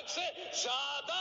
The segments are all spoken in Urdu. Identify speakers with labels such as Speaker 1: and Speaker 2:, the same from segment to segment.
Speaker 1: حق سے زیادہ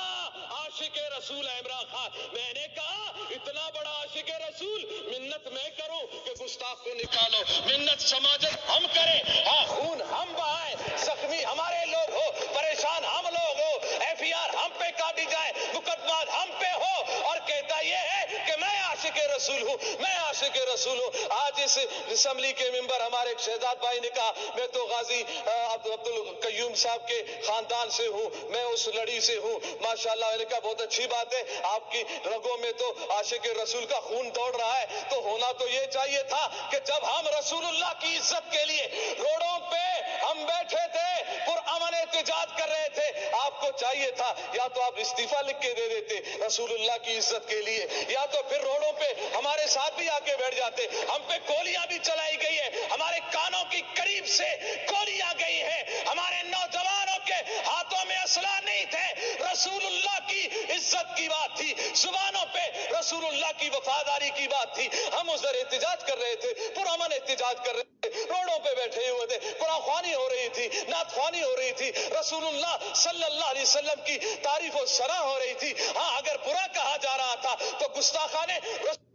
Speaker 1: عاشق رسول عمران خان. میں نے کہا اتنا بڑا عاشق رسول منت میں کروں کہ گستاخ کو نکالو, منت سماجت ہم کریں, ہاں خون ہم بہائیں, زخمی ہمارے لوگ ہو, پریشان ہم لوگ ہو, FIR ہم پہ کاٹی جائے, مقدمات ہم پہ ہو, اور کہتا یہ ہے کہ میں عاشق رسول ہوں, میں عاشق رسول ہوں. آج اس اسمبلی کے ممبر ہمارے ایک شہزاد بھائی نے کہا میں تو غازی عبد القیوم صاحب کے خاندان سے ہوں, میں اس لڑی سے ہوں. ماشاءاللہ, میں نے کہا بہت اچھی بات ہے, آپ کی رگوں میں تو عاشق رسول کا خون دوڑ رہا ہے, تو ہونا تو یہ چاہیے تھا کہ جب ہم رسول اللہ کی عزت کے لیے روڈوں پہ ہم بیٹھے تھے, پرامن احتجاج کر رہے تھے, آپ کو چاہیے تھا یا تو آپ استعفیٰ لکھ کے دے دیتے رسول اللہ کی عزت کے لیے, یا تو پھر روڈوں پہ ہمارے ساتھ بھی آ کے بیٹھ جاتے. ہم پہ گولیاں بھی چلائی گئی ہے, ہمارے کانوں کی قریب سے گولیاں گئی ہیں, ہمارے نوجوانوں کے ہاتھوں میں اسلحہ نہیں تھے, رسول اللہ کی عزت کی بات تھی, زبانوں پہ رسول اللہ کی وفاداری کی بات تھی. ہم ادھر احتجاج کر رہے تھے, پرامن احتجاج کر رہے تھے, روڈوں پہ بیٹھے ہوئے تھے, قرآن خوانی ہو رہی تھی, نعت خوانی ہو رہی تھی, رسول اللہ صلی اللہ علیہ وسلم کی تعریف و ثنا ہو رہی تھی. ہاں اگر برا کہا جا رہا تھا تو گستاخانے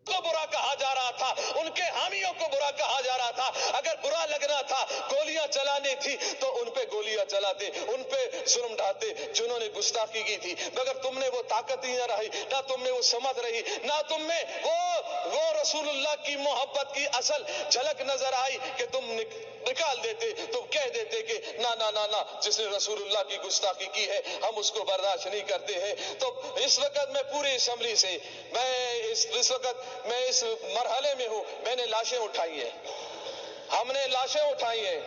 Speaker 1: کو برا کہا جا رہا تھا, ان کے حامیوں کو برا کہا جا رہا تھا. اگر برا لگنا تھا, گولیاں چلانی تھی تو ان پہ گولیاں چلاتے, ان پہ ظلم ڈھاتے جنہوں نے گستاخی کی تھی. مگر تم نے وہ طاقت ہی نہ رہی, نہ تم میں وہ سمجھ رہی, نہ تم میں وہ رسول اللہ کی محبت کی اصل جھلک نظر آئی کہ تم نکال دیتے, تم کہہ دیتے کہ نہ نہ نہ نہ, جس نے رسول اللہ کی گستاخی کی ہے ہم اس کو برداشت نہیں کرتے ہیں. تو اس وقت میں پوری اسمبلی سے اس وقت میں اس مرحلے میں ہوں, میں نے لاشیں اٹھائی ہیں, ہم نے لاشیں اٹھائی ہیں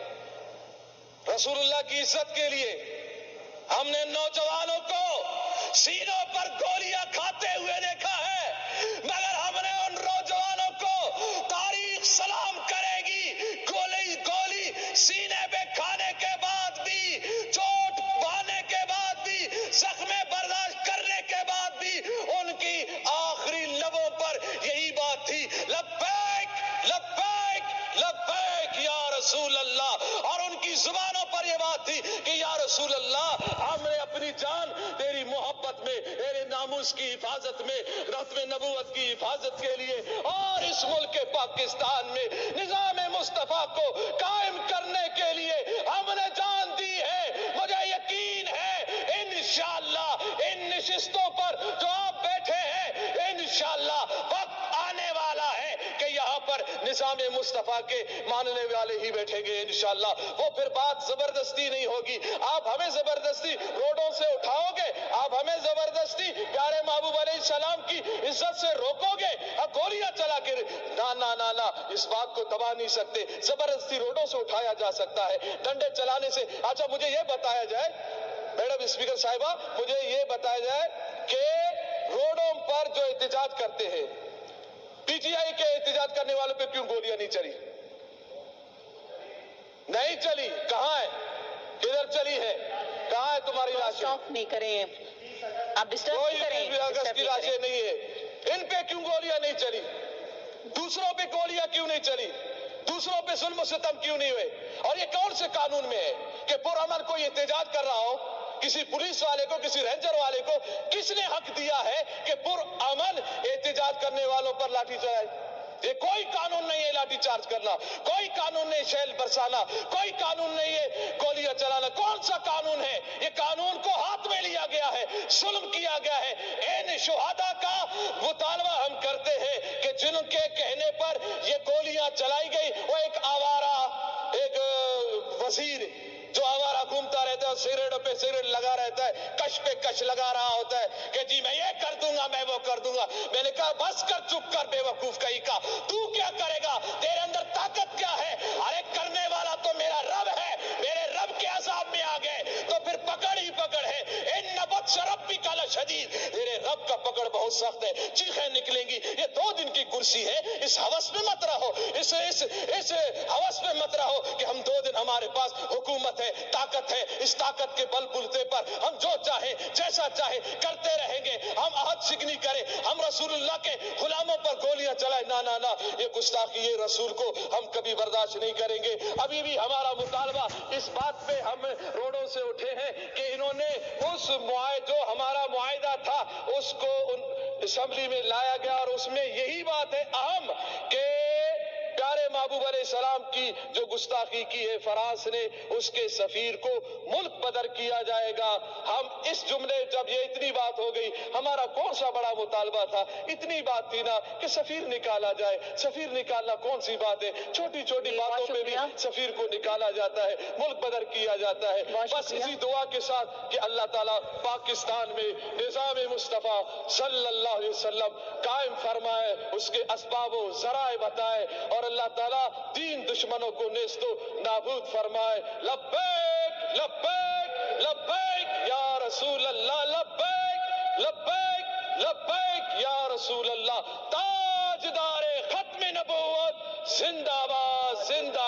Speaker 1: رسول اللہ کی عزت کے لیے. ہم نے نوجوانوں کو سینوں پر گولیاں کھاتے ہوئے دیکھا ہے, مگر ہم نے ان نوجوانوں کو تاریخ سلام کرے گی, گولی سینے پہ کھانے کے بعد بھی, چوٹ پانے کے بعد بھی, زخم برداشت کرنے کے بعد بھی ان کی آخری لبوں پر یہی بات تھی, لبیک لبیک لبیک یا رسول اللہ. اور ان کی زبانوں پر یہ بات تھی کہ یا رسول اللہ, ہم نے اپنی جان تیری محبت میں, تیرے ناموس کی حفاظت میں, رتم نبوت کی حفاظت کے لیے اور اس ملک پاکستان میں نظام مصطفیٰ کو قائم کرنے کے لیے ہم نے جان دی ہے. مجھے یقین ہے انشاءاللہ ان نشستوں پر جو آپ بیٹھے ہیں, انشاءاللہ وقت آنے والا ہے کہ یہاں پر نظام مصطفیٰ کے ماننے والے ہی بیٹھیں گے انشاءاللہ. وہ پھر بات زبردستی نہیں ہوگی, آپ ہمیں زبردستی روڈوں سے اٹھاؤ گے, آپ ہمیں زبردستی پیارے محبوب علیہ السلام کی عزت سے روکو گے, گولیاں چلا کے نہ نہ نہ نہ, اس بات کو دبا نہیں سکتے. زبردستی روڈوں سے اٹھایا جا سکتا ہے, ڈنڈے چلانے سے. اچھا مجھے یہ بتایا جائے, میڈم اسپیکر صاحبہ, مجھے یہ بتایا جائے کہ روڈوں پر جو احتجاج کرتے ہیں, PTI کے احتجاج کرنے والوں پہ کیوں گولیاں نہیں چلی؟ نہیں چلی, کہاں ہے, کدھر چلی ہے, کہاں ہے تمہاری لاشیں؟
Speaker 2: نہیں کریں آپ, ڈسٹرب
Speaker 1: کوئی
Speaker 2: کریں,
Speaker 1: اگست کی لاشیں نہیں ہے, ان پہ کیوں گولیاں نہیں چلی؟ دوسروں پہ گولیاں کیوں نہیں چلی؟ دوسروں پہ ظلم و ستم کیوں نہیں ہوئے؟ اور یہ کون سے قانون میں ہے کہ پرامن کوئی احتجاج کر رہا ہو, کسی پولیس والے کو, کسی رینجر والے کو کس نے حق دیا ہے کہ پرامن احتجاج کرنے والوں پر لاٹھی چلائے؟ یہ کوئی قانون نہیں ہے لاٹھی چارج کرنا, کوئی قانون نہیں شیل برسانا, کوئی قانون نہیں ہے گولیاں چلانا. کون سا قانون ہے؟ یہ قانون کو ہاتھ میں لیا گیا ہے, ظلم کیا گیا ہے. ان شہداء کا مطالبہ ہم کرتے ہیں کہ جن کے کہنے پر یہ گولیاں چلائی گئی, وہ ایک آوارہ, ایک وزیر جو آوارہ گھومتا رہتا ہے, سگریٹوں پہ سگریٹ لگا رہتا ہے, کش پہ کش لگا رہا ہوتا ہے کہ جی میں یہ کر دوں گا, میں وہ کر دوں گا. میں نے کہا بس کر, چپ کر, بے وقوف کہیں کا, تو کیا کرے گا, تیرے اندر طاقت کیا ہے؟ ارے کرنے والا تو میرا رب ہے, میرے رب کے عذاب میں آ گئے تو پھر پکڑ ہی پکڑ ہے. ان نبت شربی کا لشدید, تیرے رب کا پکڑ بہت بہت سخت ہے، چیخیں نکلیں گی، یہ 2 دن کی کرسی ہے، اس ہوس میں مت رہو، اس ہوس میں مت رہو کہ ہم 2 دن ہمارے پاس حکومت ہے، طاقت ہے، اس طاقت کے بل بلتے پر ہم جو چاہیں جیسا چاہیں کرتے رہیں گے، ہم عہد شکنی کریں، ہم رسول اللہ کے غلاموں پر گولیاں چلائیں، نہ نہ نہ، یہ گستاخی، یہ رسول کو ہم کبھی برداشت نہیں کریں گے۔ ابھی بھی ہمارا مطالبہ اس بات پہ ہم روڈوں سے اٹھے ہیں کہ انہوں نے اس جو ہمارا معاہدہ تھا اس کو اسمبلی میں لایا گیا، اور اس میں یہی بات ہے اہم کہ پیارے محبوب علیہ السلام کی جو گستاخی کی ہے فرانس نے، اس کے سفیر کو ملک بدر کیا جائے گا۔ ہم اس جملے جب یہ اتنی بات ہو گئی، ہمارا کون سا بڑا مطالبہ تھا، اتنی بات تھی نا کہ سفیر نکالا جائے۔ سفیر نکالنا کون سی بات ہے، چھوٹی چھوٹی باتوں پہ بھی سفیر کو نکالا جاتا ہے، ملک بدر کیا جاتا ہے۔ بس اسی دعا کے ساتھ کہ اللہ تعالیٰ پاکستان میں نظام مصطفیٰ صلی اللہ علیہ وسلم قائم فرمائے، اس کے اسباب و ذرائع بتائے، اور اللہ تعالیٰ دین دشمنوں کو نیست و نابود فرمائے۔ لبیک لبیک لبیک یا رسول اللہ، لبیک لبیک لبیک یا رسول اللہ۔ تاجدار ختم نبوت زندہ باد، زندہ